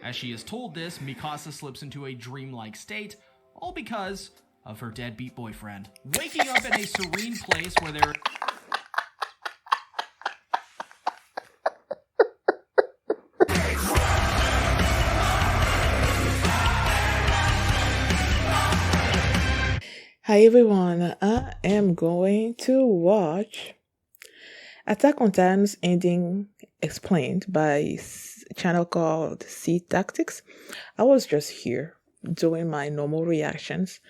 As she is told this, Mikasa slips into a dreamlike state, all because of her deadbeat boyfriend. Waking up in a serene place where there... Hi everyone, I am going to watch Attack on Titan's ending explained by a channel called C Tactics. I was just here doing my normal reactions,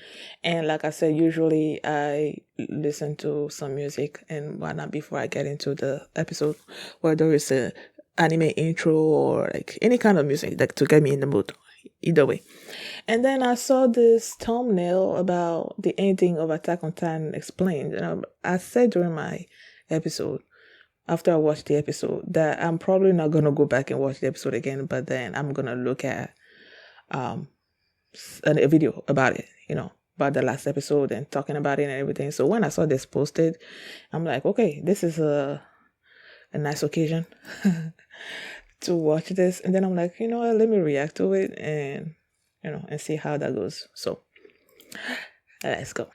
and like I said, usually I listen to some music and whatnot before I get into the episode, whether it's a anime intro or like any kind of music like to get me in the mood. Either way. And then I saw this thumbnail about the ending of Attack on Titan explained. And I said during my episode, after I watched the episode, that I'm probably not going to go back and watch the episode again, but then I'm going to look at a video about it, about the last episode and talking about it and everything. So when I saw this posted, I'm like, okay, this is a nice occasion to watch this. And then I'm like, let me react to it and and see how that goes. So let's go.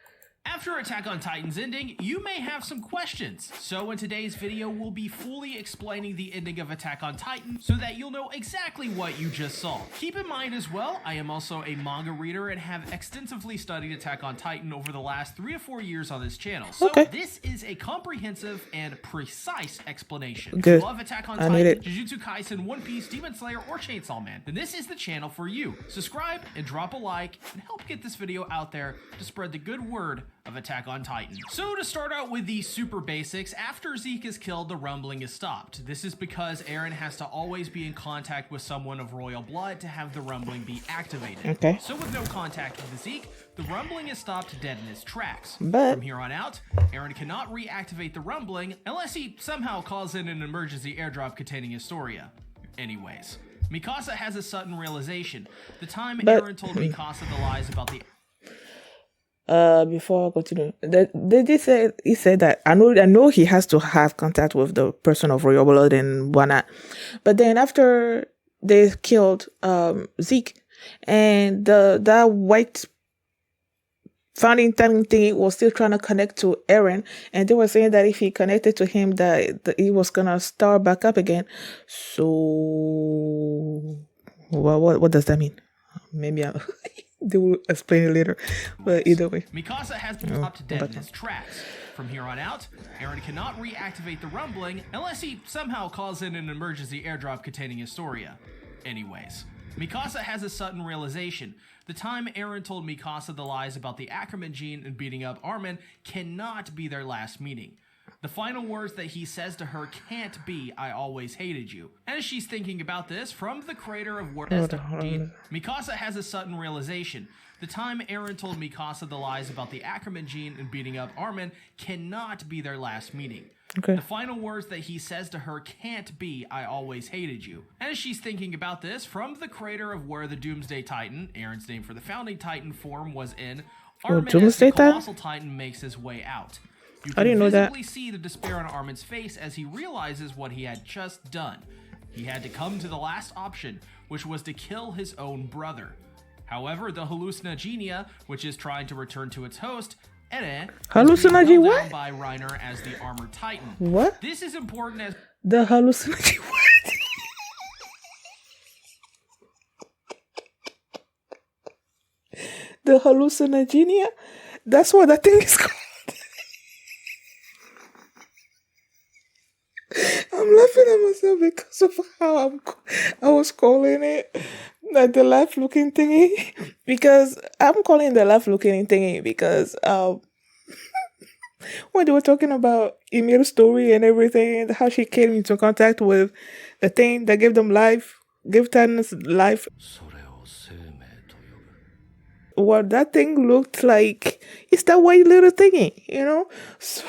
After Attack on Titan's ending, you may have some questions. So in today's video, we'll be fully explaining the ending of Attack on Titan so that you'll know exactly what you just saw. Keep in mind as well, I am also a manga reader and have extensively studied Attack on Titan over the last 3 to 4 years on this channel. So This is a comprehensive and precise explanation. Good. If you love Attack on Titan, Jujutsu Kaisen, One Piece, Demon Slayer, or Chainsaw Man, then this is the channel for you. Subscribe and drop a like and help get this video out there to spread the good word of Attack on Titan. So to start out with the super basics, after Zeke is killed, the rumbling is stopped. This is because Eren has to always be in contact with someone of royal blood to have the rumbling be activated. Okay. So with no contact with Zeke, the rumbling is stopped dead in its tracks. But from here on out, Eren cannot reactivate the rumbling unless he somehow calls in an emergency airdrop containing Historia. Anyways, Mikasa has a sudden realization. The time Eren told Mikasa the lies about the before I continue, he said that I know he has to have contact with the person of royal blood and whatnot, but then after they killed Zeke and that white founding Titan thing was still trying to connect to Eren, and they were saying that if he connected to him that he was gonna start back up again. So what does that mean? Maybe they will explain it later, but either way. Mikasa has been stopped dead in his tracks. From here on out, Eren cannot reactivate the rumbling unless he somehow calls in an emergency airdrop containing Historia. Anyways, Mikasa has a sudden realization. The time Eren told Mikasa the lies about the Ackerman gene and beating up Armin cannot be their last meeting. The final words that he says to her can't be, "I always hated you." As she's thinking about this, from the crater of War Mikasa has a sudden realization. The time Eren told Mikasa the lies about the Ackerman gene and beating up Armin cannot be their last meeting. Okay. The final words that he says to her can't be, "I always hated you." As she's thinking about this, from the crater of where the Doomsday Titan, Eren's name for the founding Titan form, was in, Armin as the Colossal Titan makes his way out. You can visibly see the despair on Armin's face as he realizes what he had just done. He had to come to the last option, which was to kill his own brother. However, the Hallucinogenia, which is trying to return to its host, Eren, is being held down by Reiner as the Armored Titan. What? This is important as the hallucinogenia. What? The hallucinogenia? That's what that thing is called. I'm laughing at myself because of how I was calling it like the laugh looking thingy, because I'm calling the laugh looking thingy because when they were talking about Ymir's story and everything, how she came into contact with the thing that gave them life, gave Titans life. What that thing looked like is that white little thingy, So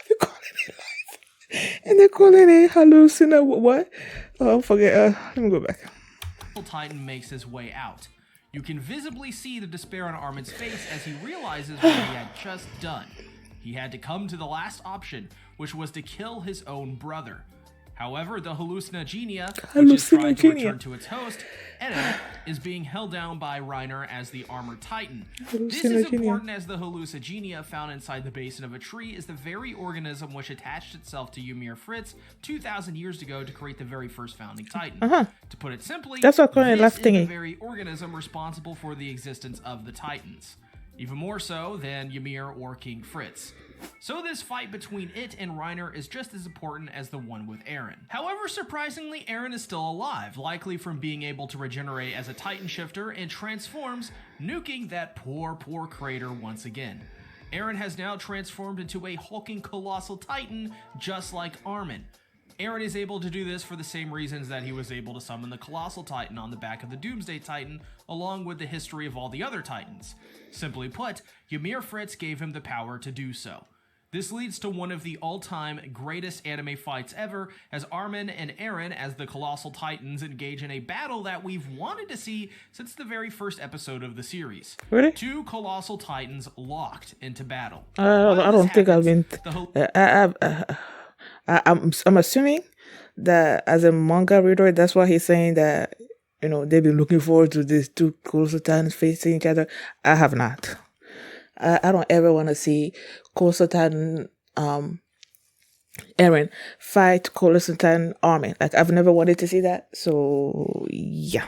you calling it life. And they're calling it hallucina. What? Oh, forget. Let me go back. Titan makes his way out. You can visibly see the despair on Armin's face as he realizes what he had just done. He had to come to the last option, which was to kill his own brother. However, the Hallucinogenia, which is trying to return to its host, Eren, is being held down by Reiner as the Armored Titan. This is important as the Hallucinogenia found inside the basin of a tree is the very organism which attached itself to Ymir Fritz 2,000 years ago to create the very first founding Titan. To put it simply, that's what this is the very organism responsible for the existence of the Titans. Even more so than Ymir or King Fritz. So this fight between it and Reiner is just as important as the one with Eren. However, surprisingly, Eren is still alive, likely from being able to regenerate as a Titan shifter and transforms, nuking that poor crater once again. Eren has now transformed into a hulking colossal Titan, just like Armin. Eren is able to do this for the same reasons that he was able to summon the Colossal Titan on the back of the Doomsday Titan, along with the history of all the other Titans. Simply put, Ymir Fritz gave him the power to do so. This leads to one of the all-time greatest anime fights ever, as Armin and Eren as the Colossal Titans engage in a battle that we've wanted to see since the very first episode of the series. Really? Two Colossal Titans locked into battle. I don't think I've been... I'm assuming that as a manga reader, that's why he's saying that, you know, they've been looking forward to these two Colossal Titans facing each other. I have not. I don't ever want to see Colossal Titan Eren fight Colossal Titan Armin. Like, I've never wanted to see that. So, yeah.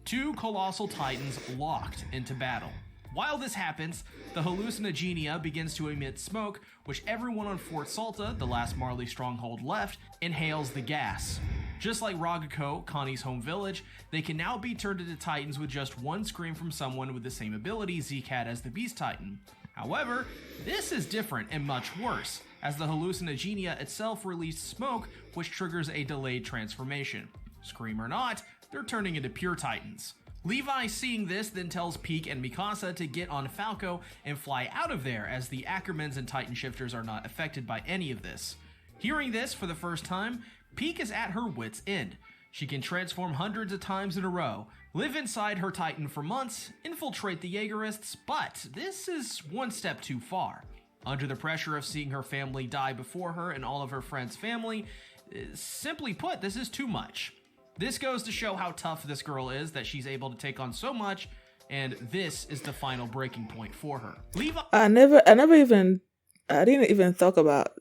Two Colossal Titans locked into battle. While this happens, the Hallucinogenia begins to emit smoke, which everyone on Fort Salta, the last Marley stronghold left, inhales the gas. Just like Ragako, Connie's home village, they can now be turned into Titans with just one scream from someone with the same ability Zeke had as the Beast Titan. However, this is different and much worse, as the Hallucinogenia itself released smoke, which triggers a delayed transformation. Scream or not, they're turning into pure Titans. Levi, seeing this, then tells Pieck and Mikasa to get on Falco and fly out of there, as the Ackermans and Titan shifters are not affected by any of this. Hearing this for the first time, Pieck is at her wit's end. She can transform hundreds of times in a row, live inside her Titan for months, infiltrate the Jaegerists, but this is one step too far. Under the pressure of seeing her family die before her and all of her friends' family, simply put, this is too much. This goes to show how tough this girl is, that she's able to take on so much, and this is the final breaking point for her. Levi. I didn't even talk about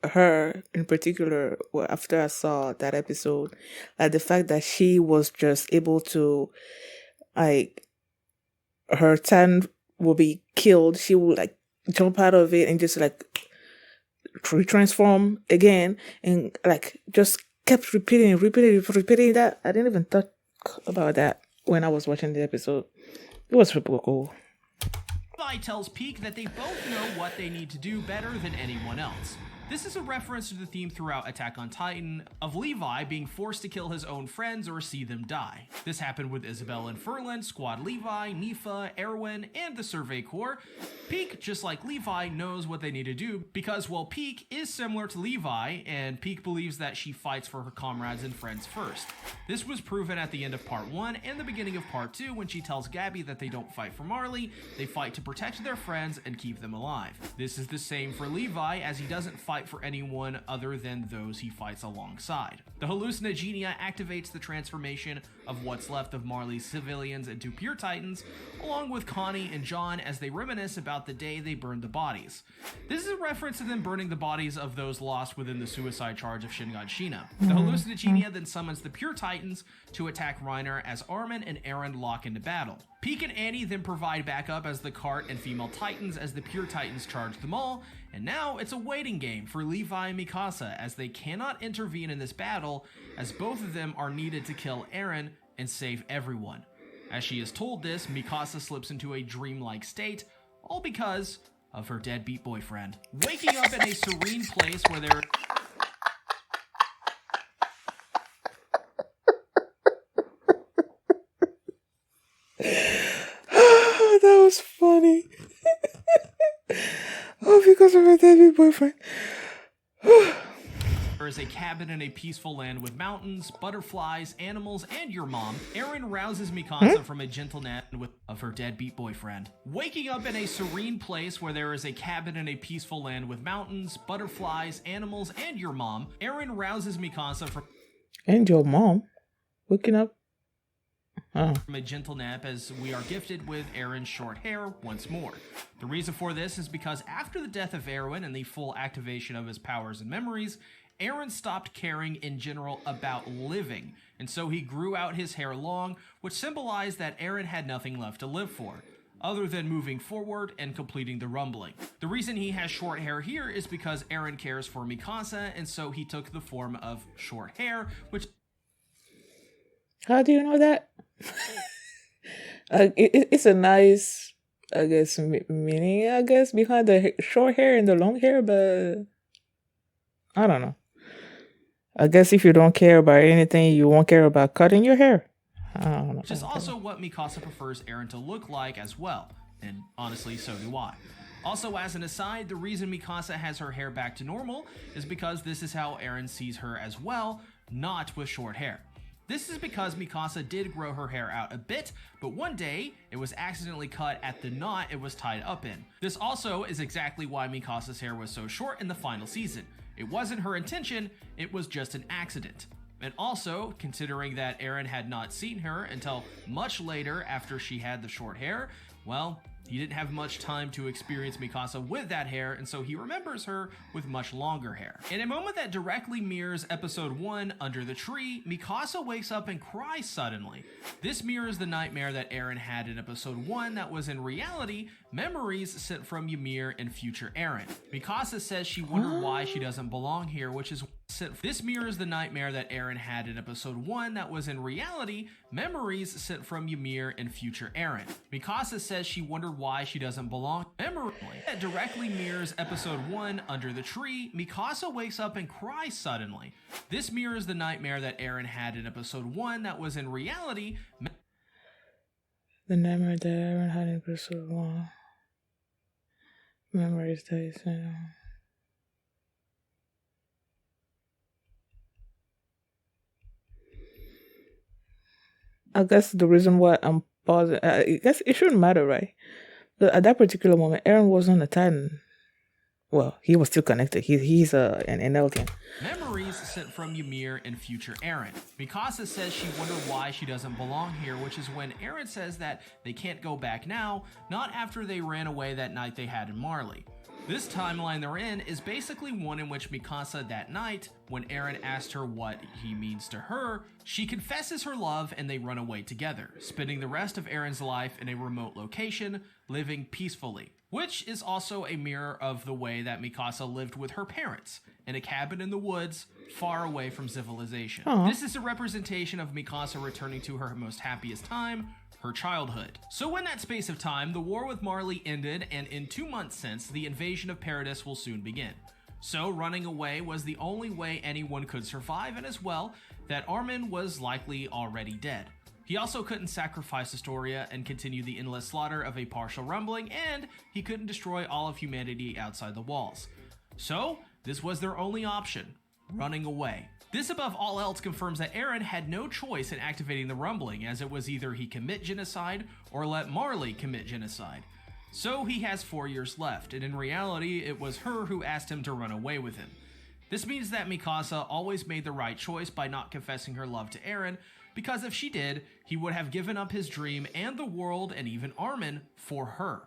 her in particular after I saw that episode. Like the fact that she was just able to, like, her Titan will be killed. She will like jump out of it and just like transform again, and like just kept repeating that. I didn't even talk about that when I was watching the episode. It was super cool. Levi tells Pieck that they both know what they need to do better than anyone else. This is a reference to the theme throughout Attack on Titan of Levi being forced to kill his own friends or see them die. This happened with Isabel and Ferland, Squad Levi, Nifa, Erwin, and the Survey Corps. Pieck, just like Levi, knows what they need to do because, well, Pieck is similar to Levi, and Pieck believes that she fights for her comrades and friends first. This was proven at the end of Part 1 and the beginning of Part 2 when she tells Gabby that they don't fight for Marley, they fight to protect their friends and keep them alive. This is the same for Levi, as he doesn't fight for anyone other than those he fights alongside. The Hallucinogenia activates the transformation of what's left of Marley's civilians into pure Titans, along with Connie and John as they reminisce about the day they burned the bodies. This is a reference to them burning the bodies of those lost within the suicide charge of Shingon Shina. The Hallucinogenia then summons the pure Titans to attack Reiner as Armin and Eren lock into battle. Pieck and Annie then provide backup as the cart and female Titans as the pure Titans charge them all, and now it's a waiting game for Levi and Mikasa as they cannot intervene in this battle, as both of them are needed to kill Eren and save everyone. As she is told this, Mikasa slips into a dreamlike state, all because of her deadbeat boyfriend. Waking up in a serene place where there... That was funny. Oh, because of her deadbeat boyfriend. There is a cabin in a peaceful land with mountains, butterflies, animals, and your mom, Eren rouses Mikasa from a gentle nap of her deadbeat boyfriend. Waking up in a serene place where there is a cabin in a peaceful land with mountains, butterflies, animals, and your mom, Eren rouses Mikasa from... And your mom? Waking up? From a gentle nap as we are gifted with Eren's short hair once more. The reason for this is because after the death of Erwin and the full activation of his powers and memories, Eren stopped caring in general about living, and so he grew out his hair long, which symbolized that Eren had nothing left to live for, other than moving forward and completing the rumbling. The reason he has short hair here is because Eren cares for Mikasa, and so he took the form of short hair, which... How do you know that? It's a nice, I guess, meaning, I guess, behind the short hair and the long hair, but I don't know. I guess if you don't care about anything, you won't care about cutting your hair. I don't know. Which is also what Mikasa prefers Eren to look like as well, and honestly, so do I. Also, as an aside, the reason Mikasa has her hair back to normal is because this is how Eren sees her as well, not with short hair. This is because Mikasa did grow her hair out a bit, but one day it was accidentally cut at the knot it was tied up in. This also is exactly why Mikasa's hair was so short in the final season. It wasn't her intention, it was just an accident. And also, considering that Eren had not seen her until much later after she had the short hair, well, he didn't have much time to experience Mikasa with that hair, and so he remembers her with much longer hair. In a moment that directly mirrors episode 1, Under the Tree, Mikasa wakes up and cries suddenly. This mirrors the nightmare that Eren had in episode 1 that was in reality memories sent from Ymir and future Eren. Mikasa says she wondered why she doesn't belong here, which is this mirrors the nightmare that Eren had in episode 1 that was in reality memories sent from Ymir and future Eren. Mikasa says she wondered why she doesn't belong. Memory that directly mirrors episode 1, Under the Tree, Mikasa wakes up and cries suddenly. This mirrors the nightmare that Eren had in episode 1 that was in reality the nightmare that Eren had in episode 1. Memories that he said. I guess the reason why I'm pausing, I guess it shouldn't matter, right? But at that particular moment, Eren wasn't a Titan. Well, he was still connected. He's an Eldian. Memories sent from Ymir and future Eren. Mikasa says she wondered why she doesn't belong here, which is when Eren says that they can't go back now, not after they ran away that night they had in Marley. This timeline they're in is basically one in which Mikasa that night, when Eren asked her what he means to her, she confesses her love and they run away together, spending the rest of Eren's life in a remote location, living peacefully. Which is also a mirror of the way that Mikasa lived with her parents, in a cabin in the woods, far away from civilization. Aww. This is a representation of Mikasa returning to her most happiest time, her childhood. So in that space of time, the war with Marley ended, and in 2 months since, the invasion of Paradis will soon begin. So running away was the only way anyone could survive, and as well, that Armin was likely already dead. He also couldn't sacrifice Astoria and continue the endless slaughter of a partial rumbling, and he couldn't destroy all of humanity outside the walls. So, this was their only option, running away. This above all else confirms that Eren had no choice in activating the rumbling, as it was either he commit genocide or let Marley commit genocide. So he has 4 years left, and in reality, it was her who asked him to run away with him. This means that Mikasa always made the right choice by not confessing her love to Eren, because if she did, he would have given up his dream and the world and even Armin for her.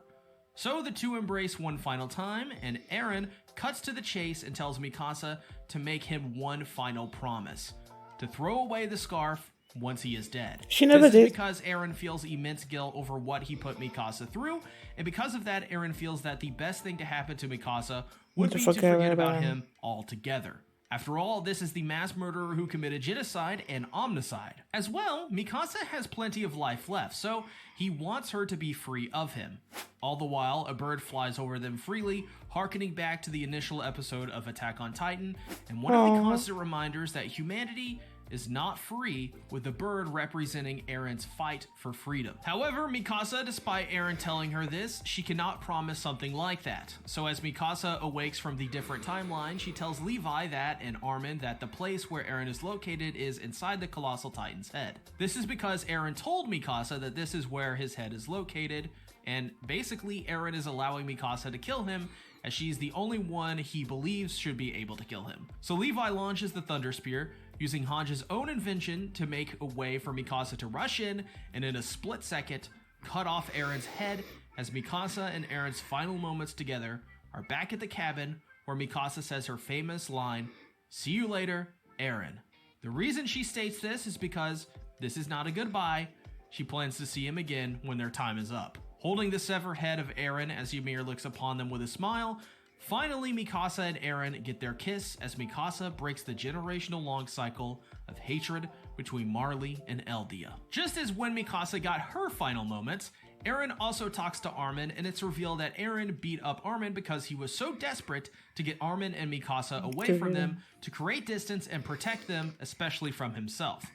So the two embrace one final time, and Eren cuts to the chase and tells Mikasa to make him one final promise: to throw away the scarf once he is dead. She never did. Because Eren feels immense guilt over what he put Mikasa through, and because of that, Eren feels that the best thing to happen to Mikasa would be to forget about him altogether. After all, this is the mass murderer who committed genocide and omnicide. As well, Mikasa has plenty of life left, so he wants her to be free of him. All the while, a bird flies over them freely, harkening back to the initial episode of Attack on Titan, and one of the constant reminders that humanity is not free, with the bird representing Eren's fight for freedom. However, Mikasa, despite Eren telling her this, she cannot promise something like that. So as Mikasa awakes from the different timeline, she tells Levi and Armin that the place where Eren is located is inside the Colossal Titan's head. This is because Eren told Mikasa that this is where his head is located, and basically Eren is allowing Mikasa to kill him, as she's the only one he believes should be able to kill him. So Levi launches the Thunder Spear, using Hange's own invention to make a way for Mikasa to rush in, and in a split second, cut off Eren's head, as Mikasa and Eren's final moments together are back at the cabin, where Mikasa says her famous line, "See you later, Eren." The reason she states this is because this is not a goodbye. She plans to see him again when their time is up. Holding the severed head of Eren as Ymir looks upon them with a smile, finally Mikasa and Eren get their kiss as Mikasa breaks the generational-long cycle of hatred between Marley and Eldia. Just as when Mikasa got her final moments, Eren also talks to Armin, and it's revealed that Eren beat up Armin because he was so desperate to get Armin and Mikasa away from them to create distance and protect them, especially from himself.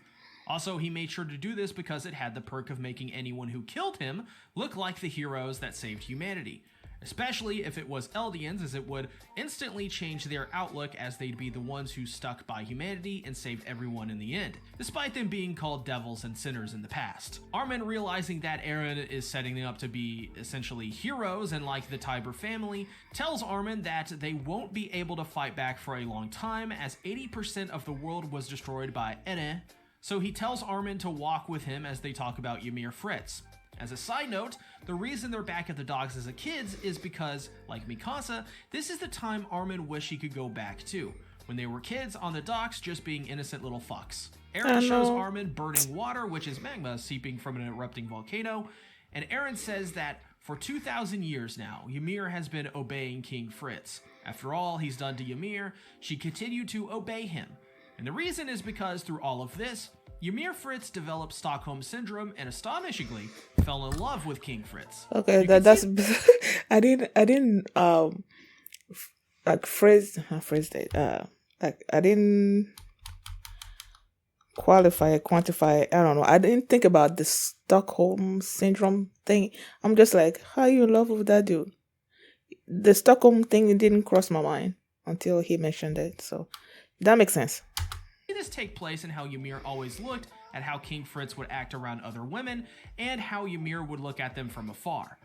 Also, he made sure to do this because it had the perk of making anyone who killed him look like the heroes that saved humanity. Especially if it was Eldians, as it would instantly change their outlook, as they'd be the ones who stuck by humanity and saved everyone in the end, despite them being called devils and sinners in the past. Armin, realizing that Eren is setting them up to be essentially heroes and like the Tiber family, tells Armin that they won't be able to fight back for a long time, as 80% of the world was destroyed by Ene. So he tells Armin to walk with him as they talk about Ymir Fritz. As a side note, the reason they're back at the docks as a kids is because, like Mikasa, this is the time Armin wished he could go back to, when they were kids on the docks just being innocent little fucks. Eren shows Armin burning water, which is magma seeping from an erupting volcano, and Eren says that for 2,000 years now, Ymir has been obeying King Fritz. After all he's done to Ymir, she continued to obey him. And the reason is because through all of this, Ymir Fritz developed Stockholm Syndrome and astonishingly fell in love with King Fritz. Okay, that's I didn't like phrase it. Like I didn't quantify. I don't know. I didn't think about the Stockholm Syndrome thing. I'm just like, how are you in love with that dude? The Stockholm thing didn't cross my mind until he mentioned it. So that makes sense. This take place in how Ymir always looked at how King Fritz would act around other women and how Ymir would look at them from afar.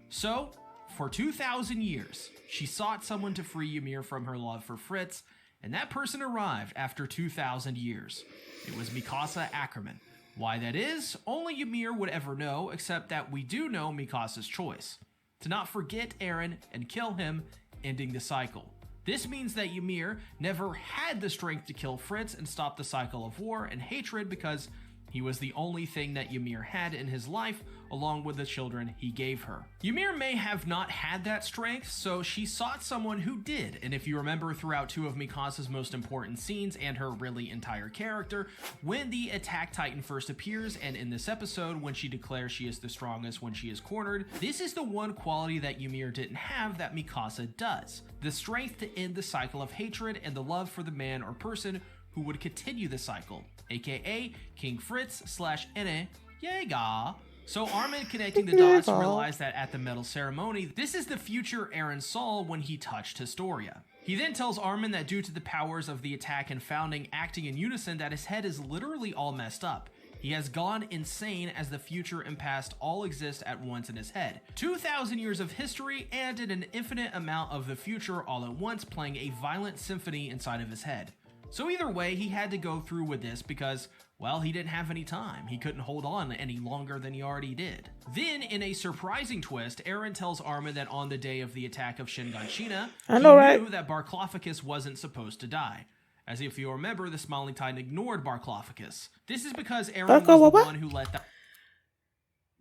So, for 2,000 years, she sought someone to free Ymir from her love for Fritz, and that person arrived after 2,000 years. It was Mikasa Ackerman. Why that is, only Ymir would ever know, except that we do know Mikasa's choice: to not forget Eren and kill him, ending the cycle. This means that Ymir never had the strength to kill Fritz and stop the cycle of war and hatred, because he was the only thing that Ymir had in his life, along with the children he gave her. Ymir may have not had that strength, so she sought someone who did, and if you remember throughout two of Mikasa's most important scenes and her really entire character, when the Attack Titan first appears, and in this episode when she declares she is the strongest when she is cornered, this is the one quality that Ymir didn't have that Mikasa does: the strength to end the cycle of hatred and the love for the man or person who would continue the cycle, aka King Fritz / Ene Yeager. So Armin, connecting the dots, realized that at the medal ceremony, this is the future Eren saw when he touched Historia. He then tells Armin that due to the powers of the attack and founding acting in unison, that his head is literally all messed up. He has gone insane, as the future and past all exist at once in his head. 2,000 years of history and an infinite amount of the future all at once playing a violent symphony inside of his head. So either way, he had to go through with this because, well, he didn't have any time. He couldn't hold on any longer than he already did. Then, in a surprising twist, Eren tells Armin that on the day of the attack of Shiganshina, he knew that Barklophicus wasn't supposed to die. As if you remember, the Smiling Titan ignored Barklophicus. This is because Eren was the one who let that...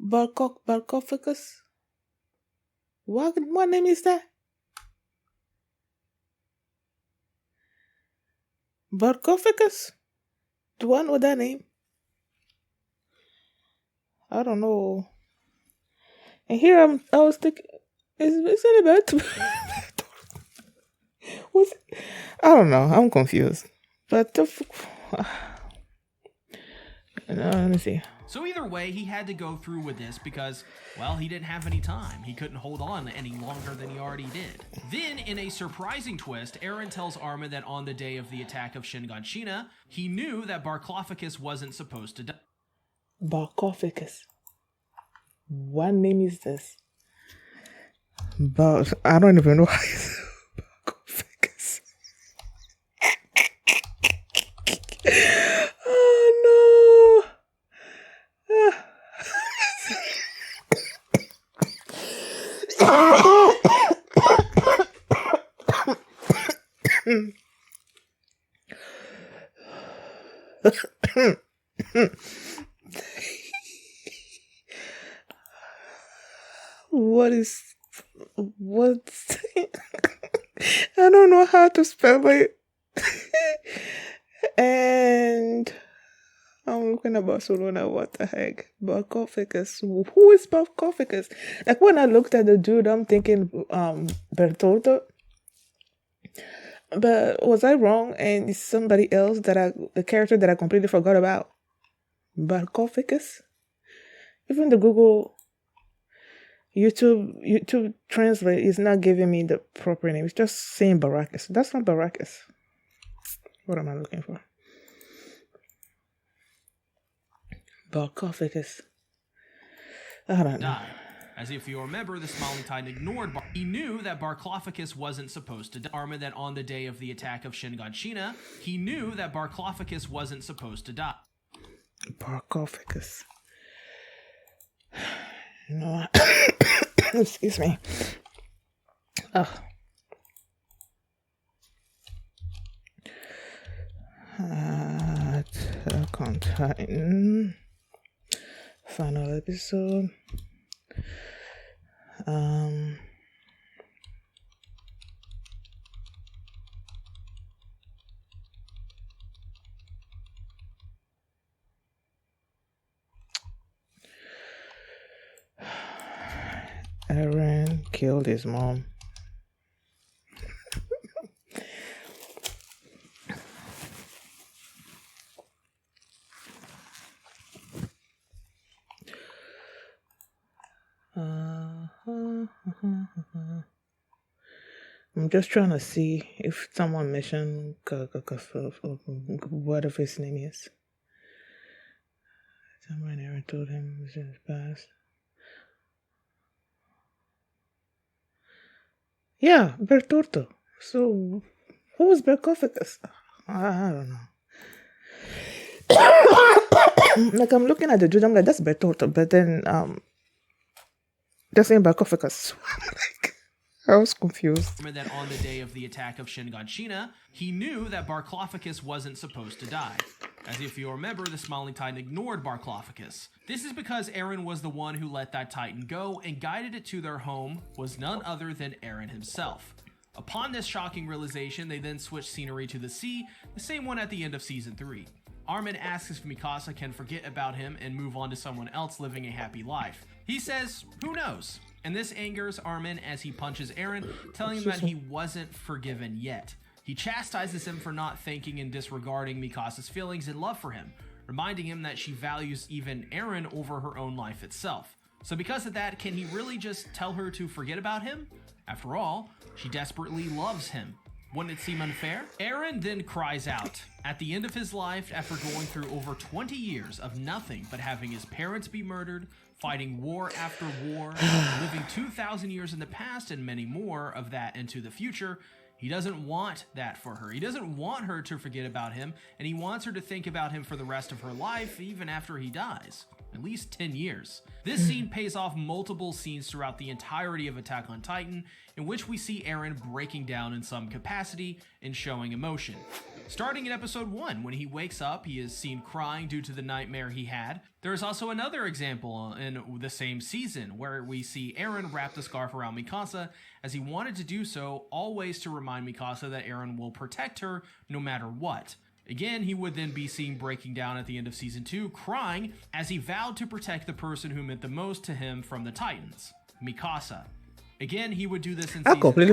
Barklophicus? What name is that? Barklophicus? The one with that name? I don't know. And here I was thinking, is it about what's, I don't know. I'm confused. But Let me see. So either way, he had to go through with this because, well, he didn't have any time. He couldn't hold on any longer than he already did. Then, in a surprising twist, Eren tells Armin that on the day of the attack of Shiganshina, he knew that Barklophicus wasn't supposed to die. Barklophicus. What name is this? But I don't even know why it's Barklophicus. Oh no. What's I don't know how to spell it. And I'm looking at Barcelona. What the heck? Barklophicus. Who is Barklophicus? Like when I looked at the dude, I'm thinking Bertoldo. But was I wrong? And it's somebody else a character that I completely forgot about. Barklophicus. Even the Google YouTube Translate is not giving me the proper name. It's just saying Baracus. That's not Baracus. What am I looking for? Barklophicus. I don't know. As if you remember, the Smiling Titan ignored he knew that Barklophicus wasn't supposed to die. Armin that on the day of the attack of Shiganshina, he knew that Barklophicus wasn't supposed to die. Barklophicus. You know what? Excuse me. Attack on Titan. Final episode. Eren killed his mom. I'm just trying to see if someone mentioned whatever his name is. Someone Eren told him it was in his past. Yeah, Bertoldo. So, who was Barklophicus? I don't know. Like, I'm looking at the dude, I'm like, that's Bertoldo. But then, they're saying Barklophicus. Like, I was confused. That on the day of the attack of Shiganshina, he knew that Barklophicus wasn't supposed to die. As if you remember, the Smiling Titan ignored Barklophicus. This is because Eren was the one who let that Titan go and guided it to their home was none other than Eren himself. Upon this shocking realization, they then switched scenery to the sea, the same one at the end of Season 3. Armin asks if Mikasa can forget about him and move on to someone else living a happy life. He says, who knows? And this angers Armin as he punches Eren, telling him that he wasn't forgiven yet. He chastises him for not thanking and disregarding Mikasa's feelings and love for him, reminding him that she values even Eren over her own life itself. So because of that, can he really just tell her to forget about him? After all, she desperately loves him. Wouldn't it seem unfair? Eren then cries out. At the end of his life, after going through over 20 years of nothing but having his parents be murdered, fighting war after war, living 2,000 years in the past and many more of that into the future, he doesn't want that for her. He doesn't want her to forget about him, and he wants her to think about him for the rest of her life, even after he dies. At least 10 years. This scene pays off multiple scenes throughout the entirety of Attack on Titan, in which we see Eren breaking down in some capacity and showing emotion. Starting in episode 1, when he wakes up, he is seen crying due to the nightmare he had. There is also another example in the same season, where we see Eren wrap the scarf around Mikasa, as he wanted to do so, always to remind Mikasa that Eren will protect her no matter what. Again, he would then be seen breaking down at the end of Season 2, crying, as he vowed to protect the person who meant the most to him from the Titans, Mikasa. Again, he would do this in Season 3,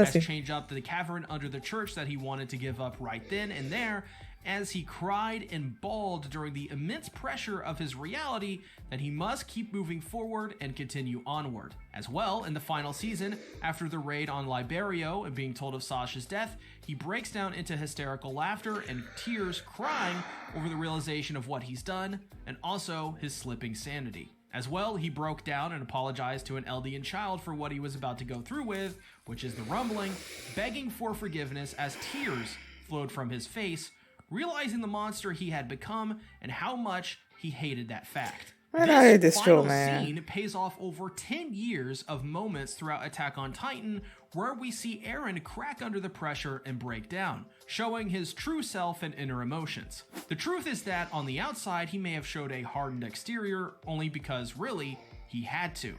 as change up the cavern under the church that he wanted to give up right then and there, as he cried and bawled during the immense pressure of his reality that he must keep moving forward and continue onward. As well, in the final season, after the raid on Liberio and being told of Sasha's death, he breaks down into hysterical laughter and tears, crying over the realization of what he's done and also his slipping sanity. As well, he broke down and apologized to an Eldian child for what he was about to go through with, which is the rumbling, begging for forgiveness as tears flowed from his face, realizing the monster he had become and how much he hated that fact. This final scene pays off over 10 years of moments throughout Attack on Titan where we see Eren crack under the pressure and break down, showing his true self and inner emotions. The truth is that on the outside he may have showed a hardened exterior only because, really, he had to.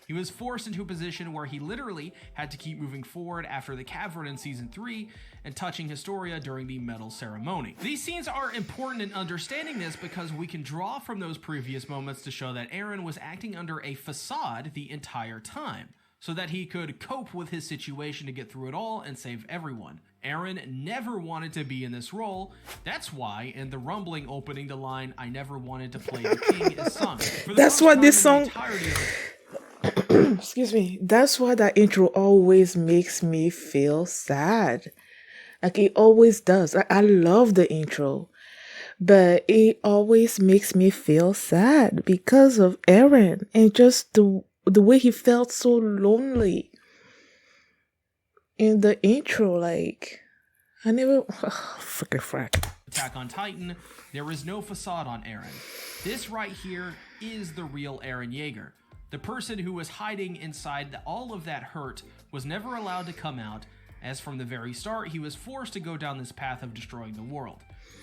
He was forced into a position where he literally had to keep moving forward after the cavern in Season 3 and touching Historia during the medal ceremony. These scenes are important in understanding this because we can draw from those previous moments to show that Eren was acting under a facade the entire time, so that he could cope with his situation to get through it all and save everyone. Eren never wanted to be in this role. That's why in the rumbling opening, the line, "I never wanted to play the king" is sung. That's why this song... Excuse me. That's why that intro always makes me feel sad. Like it always does. I love the intro. But it always makes me feel sad because of Eren and just the way he felt so lonely in the intro. Like, I never... freaking frack. Attack on Titan, there is no facade on Eren. This right here is the real Eren Yeager. The person who was hiding inside all of that hurt was never allowed to come out, as from the very start he was forced to go down this path of destroying the world.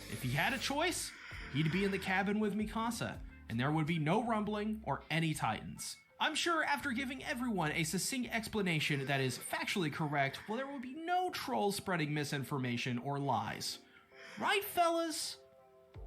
If he had a choice, he'd be in the cabin with Mikasa, and there would be no rumbling or any Titans. I'm sure after giving everyone a succinct explanation that is factually correct, well, there will be no trolls spreading misinformation or lies. Right, fellas?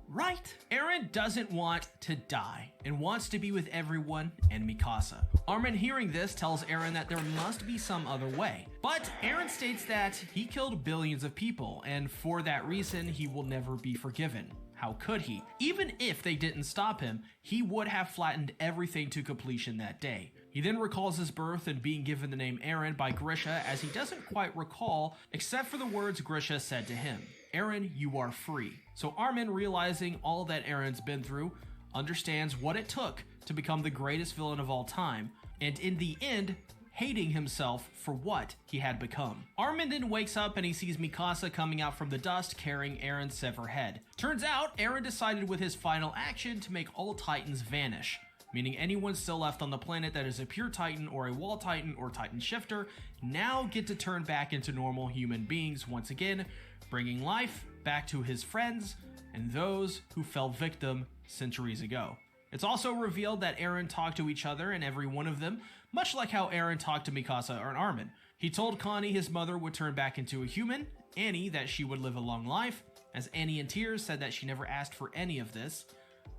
Right? Eren doesn't want to die and wants to be with everyone and Mikasa. Armin, hearing this, tells Eren that there must be some other way. But Eren states that he killed billions of people, and for that reason, he will never be forgiven. How could he? Even if they didn't stop him, he would have flattened everything to completion that day. He then recalls his birth and being given the name Eren by Grisha, as he doesn't quite recall, except for the words Grisha said to him. Eren, you are free. So Armin, realizing all that Eren's been through, understands what it took to become the greatest villain of all time, and in the end, hating himself for what he had become. Armin then wakes up and he sees Mikasa coming out from the dust carrying Eren's severed head. Turns out, Eren decided with his final action to make all Titans vanish, meaning anyone still left on the planet that is a pure Titan or a wall Titan or Titan shifter now get to turn back into normal human beings once again, bringing life back to his friends and those who fell victim centuries ago. It's also revealed that Eren talked to each other and every one of them, much like how Eren talked to Mikasa or Armin. He told Connie his mother would turn back into a human, Annie that she would live a long life, as Annie in tears said that she never asked for any of this,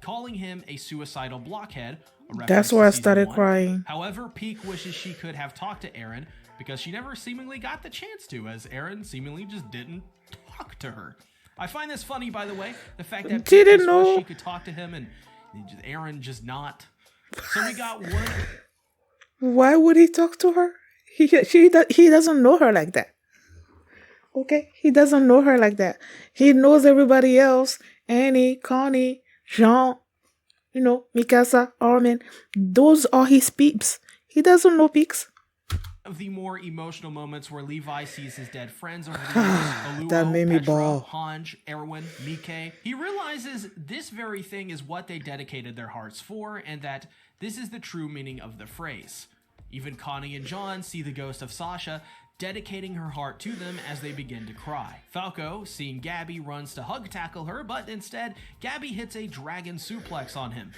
calling him a suicidal blockhead. That's where I started crying. However, Pieck wishes she could have talked to Eren because she never seemingly got the chance to, as Eren seemingly just didn't talk to her. I find this funny, by the way, the fact that Pieck just wished she could talk to him and Eren just not. So we got one. Why would he talk to her? He doesn't know her like that. Okay? He doesn't know her like that. He knows everybody else. Annie, Connie, Jean, Mikasa, Armin. Those are his peeps. He doesn't know peeps. Of the more emotional moments where Levi sees his dead friends over the years, Oluo, that made me bawl. Hange, Erwin, Mike. He realizes this very thing is what they dedicated their hearts for, and that this is the true meaning of the phrase. Even Connie and John see the ghost of Sasha, dedicating her heart to them as they begin to cry. Falco, seeing Gabby, runs to hug tackle her, but instead, Gabby hits a dragon suplex on him.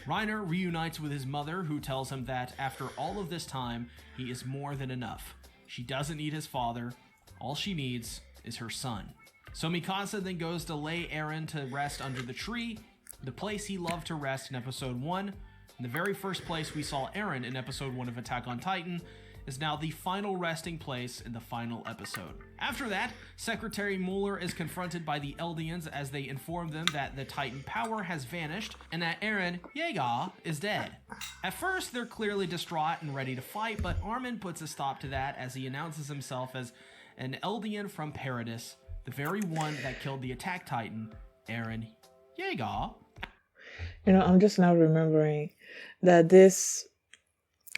Reiner reunites with his mother, who tells him that after all of this time, he is more than enough. She doesn't need his father. All she needs is her son. So Mikasa then goes to lay Eren to rest under the tree, the place he loved to rest in episode 1, and the very first place we saw Eren in episode 1 of Attack on Titan, is now the final resting place in the final episode. After that, Secretary Mueller is confronted by the Eldians as they inform them that the Titan power has vanished and that Eren Yeager is dead. At first, they're clearly distraught and ready to fight, but Armin puts a stop to that as he announces himself as an Eldian from Paradis, the very one that killed the Attack Titan, Eren Yeager. I'm just now remembering that this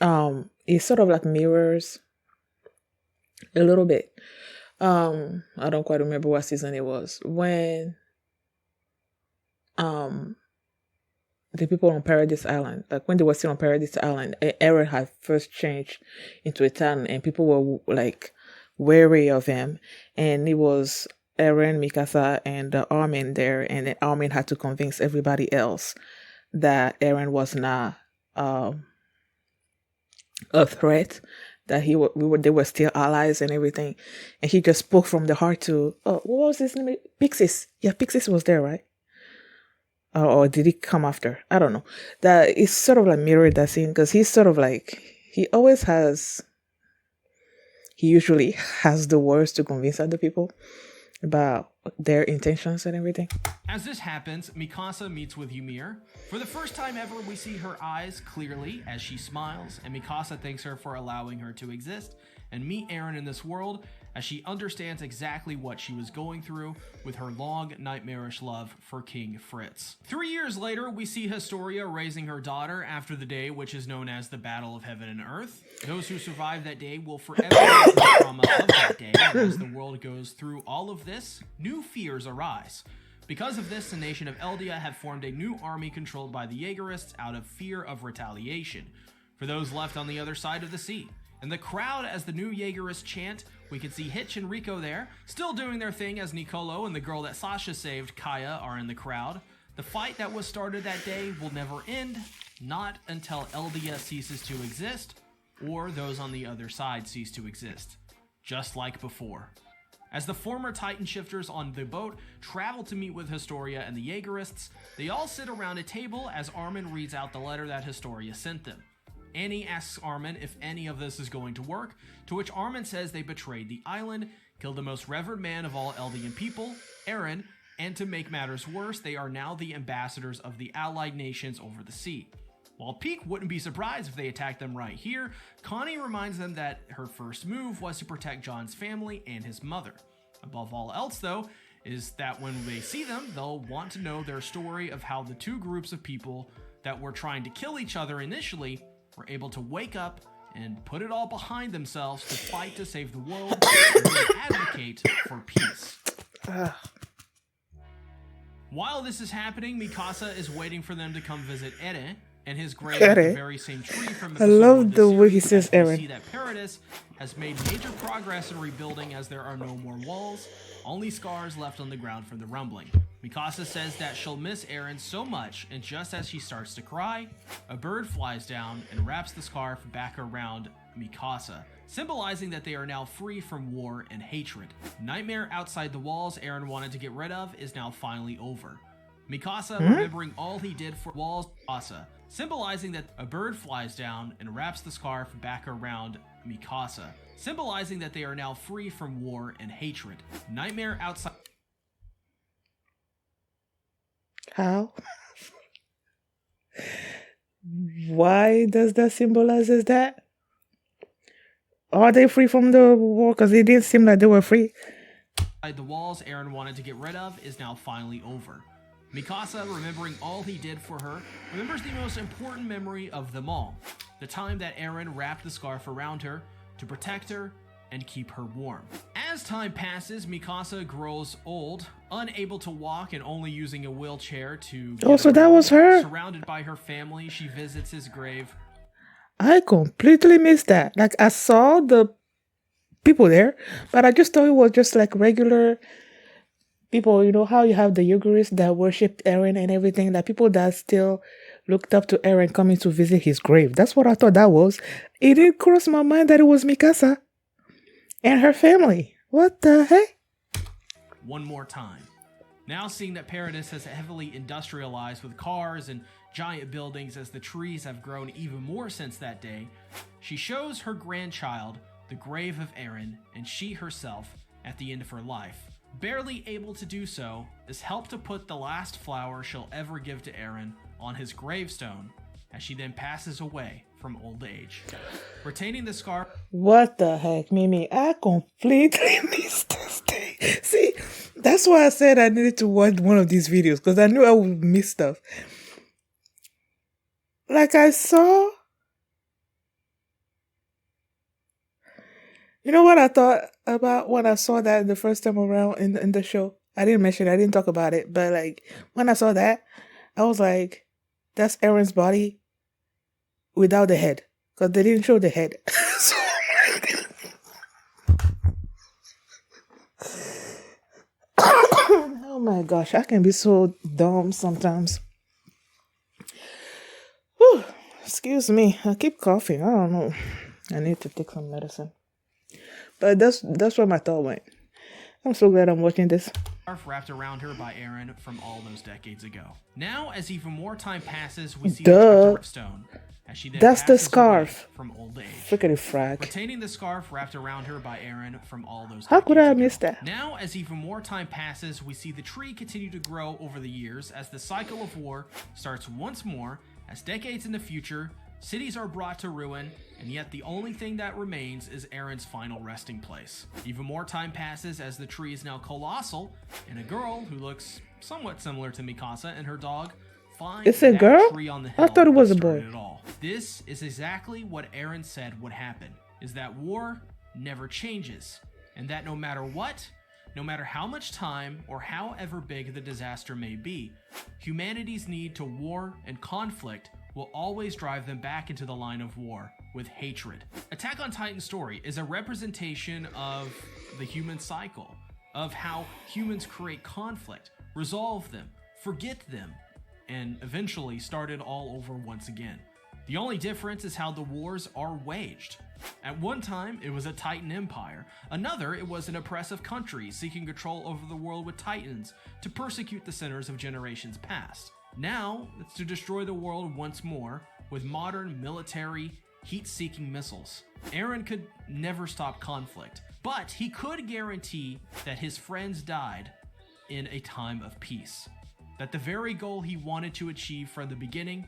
it sort of like mirrors a little bit. I don't quite remember what season it was when the people on Paradise Island, like when they were still on Paradise Island, Eren had first changed into a Titan, and people were like wary of him, and it was Eren, Mikasa, and Armin there, and then Armin had to convince everybody else that Eren was not a threat, that they were still allies and everything, and he just spoke from the heart to what was his name? Pixis. Yeah, Pixis was there, right? Or did he come after? I don't know. That it's sort of like mirrored that scene because he's sort of like he usually has the words to convince other people about their intentions and everything. As this happens, Mikasa meets with Ymir. For the first time ever, we see her eyes clearly as she smiles, and Mikasa thanks her for allowing her to exist and meet Eren in this world, as she understands exactly what she was going through with her long, nightmarish love for King Fritz. 3 years later, we see Historia raising her daughter after the day which is known as the Battle of Heaven and Earth. Those who survive that day will forever live the trauma of that day, and as the world goes through all of this, new fears arise. Because of this, the nation of Eldia have formed a new army controlled by the Jaegerists out of fear of retaliation for those left on the other side of the sea. In the crowd, as the new Jaegerists chant, we can see Hitch and Rico there, still doing their thing as Nicolo and the girl that Sasha saved, Kaya, are in the crowd. The fight that was started that day will never end, not until Eldia ceases to exist, or those on the other side cease to exist, just like before. As the former Titan shifters on the boat travel to meet with Historia and the Jaegerists, they all sit around a table as Armin reads out the letter that Historia sent them. Annie asks Armin if any of this is going to work, to which Armin says they betrayed the island, killed the most revered man of all Eldian people, Eren, and to make matters worse, they are now the ambassadors of the allied nations over the sea. While Pieck wouldn't be surprised if they attacked them right here, Connie reminds them that her first move was to protect John's family and his mother. Above all else, though, is that when they see them, they'll want to know their story of how the two groups of people that were trying to kill each other initially were able to wake up and put it all behind themselves to fight to save the world and really advocate for peace. While this is happening, Mikasa is waiting for them to come visit Eren and his grave at the very same tree from the I love the way he says Eren. See that Paradis has made major progress in rebuilding as there are no more walls, only scars left on the ground from the rumbling. Mikasa says that she'll miss Eren so much, and just as she starts to cry, a bird flies down and wraps the scarf back around Mikasa, symbolizing that they are now free from war and hatred. Nightmare outside the walls Eren wanted to get rid of is now finally over. Mikasa, remembering all he did for walls, Mikasa, symbolizing that a bird flies down and wraps the scarf back around Mikasa, symbolizing that they are now free from war and hatred. Nightmare outside. How? Why does that symbolize that? Are they free from the war? Because it didn't seem like they were free. The walls Eren wanted to get rid of is now finally over. Mikasa, remembering all he did for her, remembers the most important memory of them all, the time that Eren wrapped the scarf around her to protect her and keep her warm. As time passes, Mikasa grows old, unable to walk and only using a wheelchair to get so that around. was her? Surrounded by her family, she visits his grave. I completely missed that. Like, I saw the people there, but I just thought it was just like regular people. You know how you have the Jaegerists that worshipped Eren and everything, that people that still looked up to Eren coming to visit his grave. That's what I thought that was. It didn't cross my mind that it was Mikasa and her family. What the heck? One more time. Now seeing that Paradis has heavily industrialized with cars and giant buildings as the trees have grown even more since that day, she shows her grandchild the grave of Eren and she herself at the end of her life. Barely able to do so, is helped to put the last flower she'll ever give to Eren on his gravestone as she then passes away from old age. Retaining the scar. What the heck, Mimi? I completely missed this thing. See, that's why I said I needed to watch one of these videos, because I knew I would miss stuff. Like I saw... You know what I thought about when I saw that the first time around in the show? I didn't mention it, I didn't talk about it, but like when I saw that, I was like, that's Eren's body without the head, because they didn't show the head. So, oh my gosh, I can be so dumb sometimes. Whew, excuse me, I keep coughing. I don't know. I need to take some medicine. But that's where my thought went. I'm so glad I'm watching this. Scarf wrapped around her by Eren from all those decades ago. Now, as even more time passes, we see the stone as she then that's the scarf from old age. Frickety frack. Retaining the scarf wrapped around her by Eren from all those. How could I have missed that? Now, as even more time passes, we see the tree continue to grow over the years as the cycle of war starts once more. As decades in the future, cities are brought to ruin, and yet the only thing that remains is Eren's final resting place. Even more time passes as the tree is now colossal, and a girl who looks somewhat similar to Mikasa and her dog finds it's a that girl? tree on the hill. I thought it was a boy. This is exactly what Eren said would happen, is that war never changes, and that no matter what, no matter how much time or however big the disaster may be, humanity's need to war and conflict will always drive them back into the line of war with hatred. Attack on Titan's story is a representation of the human cycle, of how humans create conflict, resolve them, forget them, and eventually start it all over once again. The only difference is how the wars are waged. At one time, it was a Titan empire. Another, it was an oppressive country seeking control over the world with Titans to persecute the sinners of generations past. Now, it's to destroy the world once more with modern military heat-seeking missiles. Eren could never stop conflict, but he could guarantee that his friends died in a time of peace. That the very goal he wanted to achieve from the beginning,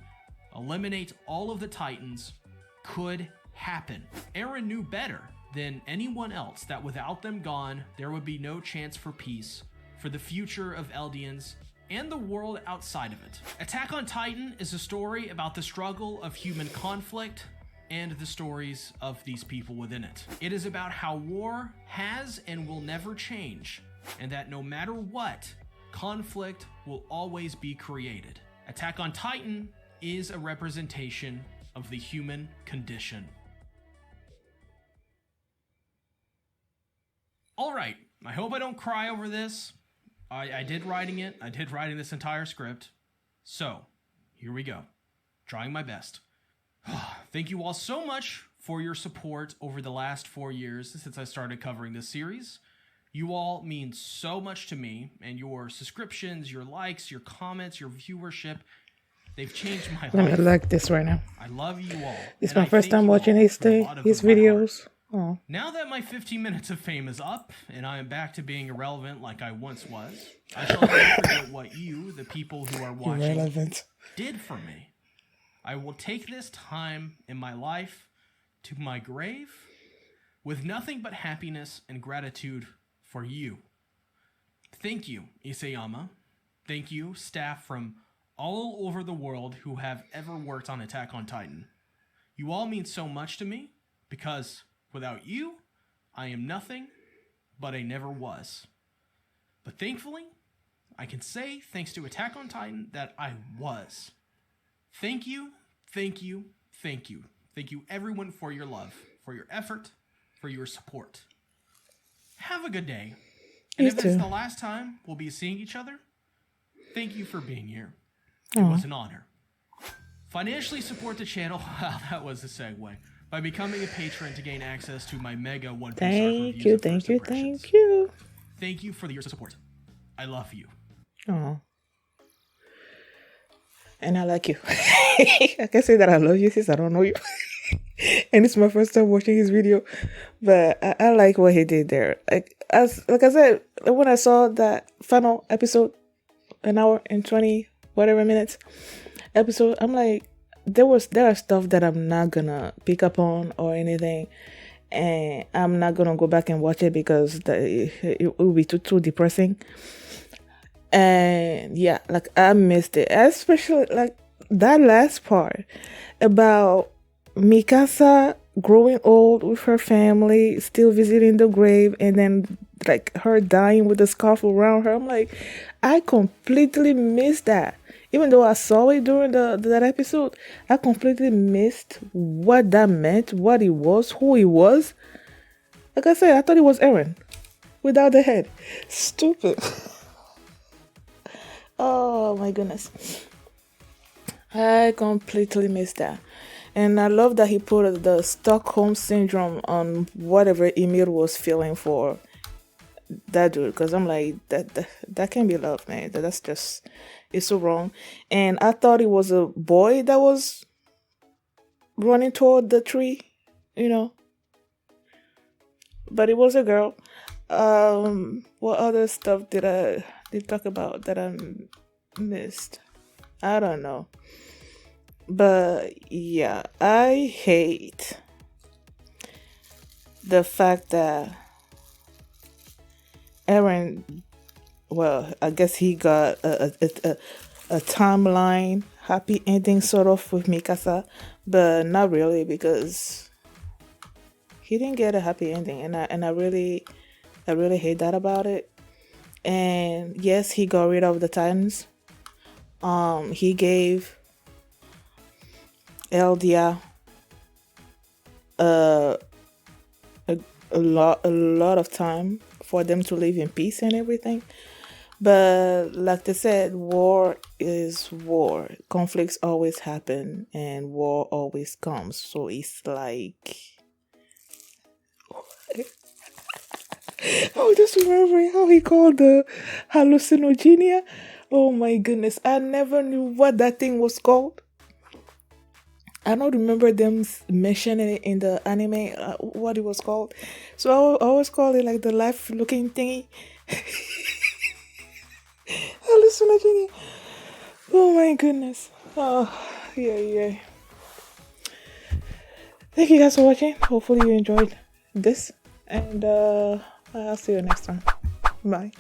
eliminate all of the Titans, could happen. Eren knew better than anyone else that without them gone, there would be no chance for peace, for the future of Eldians, and the world outside of it. Attack on Titan is a story about the struggle of human conflict and the stories of these people within it. It is about how war has and will never change, and that no matter what, conflict will always be created. Attack on Titan is a representation of the human condition. Alright, I hope I don't cry over this. I did writing it. I did writing this entire script. So, here we go. Trying my best. Thank you all so much for your support over the last 4 years since I started covering this series. You all mean so much to me, and your subscriptions, your likes, your comments, your viewership, they've changed my life. Let me like this right now. I love you all. It's my first time watching his videos. Oh. Now that my 15 minutes of fame is up, and I am back to being irrelevant like I once was, I shall never forget what you, the people who are watching, did for me. I will take this time in my life to my grave with nothing but happiness and gratitude for you. Thank you, Isayama. Thank you, staff from all over the world who have ever worked on Attack on Titan. You all mean so much to me because without you, I am nothing, but I never was. But thankfully, I can say, thanks to Attack on Titan, that I was. Thank you, thank you, thank you. Thank you everyone for your love, for your effort, for your support. Have a good day. And if it's the last time we'll be seeing each other, thank you for being here. It was an honor. Financially support the channel. Wow, that was a segue. By becoming a patron to gain access to my mega One Piece Thank you. Thank you for your support. I love you. Oh. and I like you. I can say that I love you since I don't know you. And it's my first time watching his video, but I like what he did there. Like I said, when I saw that final episode, an hour and 20 whatever minutes episode, I'm like, there are stuff that I'm not gonna pick up on or anything, and I'm not gonna go back and watch it because it will be too depressing. And yeah, like I missed it, especially like that last part about Mikasa growing old with her family, still visiting the grave, and then like her dying with the scarf around her. I'm like, I completely missed that. Even though I saw it during that episode, I completely missed what that meant, what he was, who he was. Like I said, I thought it was Eren without the head. Stupid. Oh my goodness. I completely missed that. And I love that he put the Stockholm Syndrome on whatever Ymir was feeling for that dude. Because I'm like, that can't be love, man. That's just, it's so wrong. And I thought it was a boy that was running toward the tree, you know. But it was a girl. What other stuff did I talk about that I missed? I don't know. But yeah, I hate the fact that Eren, well, I guess he got a timeline happy ending sort of with Mikasa, but not really, because he didn't get a happy ending, and I really hate that about it. And yes, he got rid of the Titans. He gave Eldia a lot of time for them to live in peace and everything. But like they said, war is war. Conflicts always happen and war always comes. So it's like, I was just remembering how he called the hallucinogenia. Oh my goodness, I never knew what that thing was called. I don't remember them mentioning it in the anime, what it was called. So I always call it like the life-looking thingy. Hallucinogenia. Oh my goodness. Oh, yeah. Thank you guys for watching. Hopefully you enjoyed this. And I'll see you next time. Bye.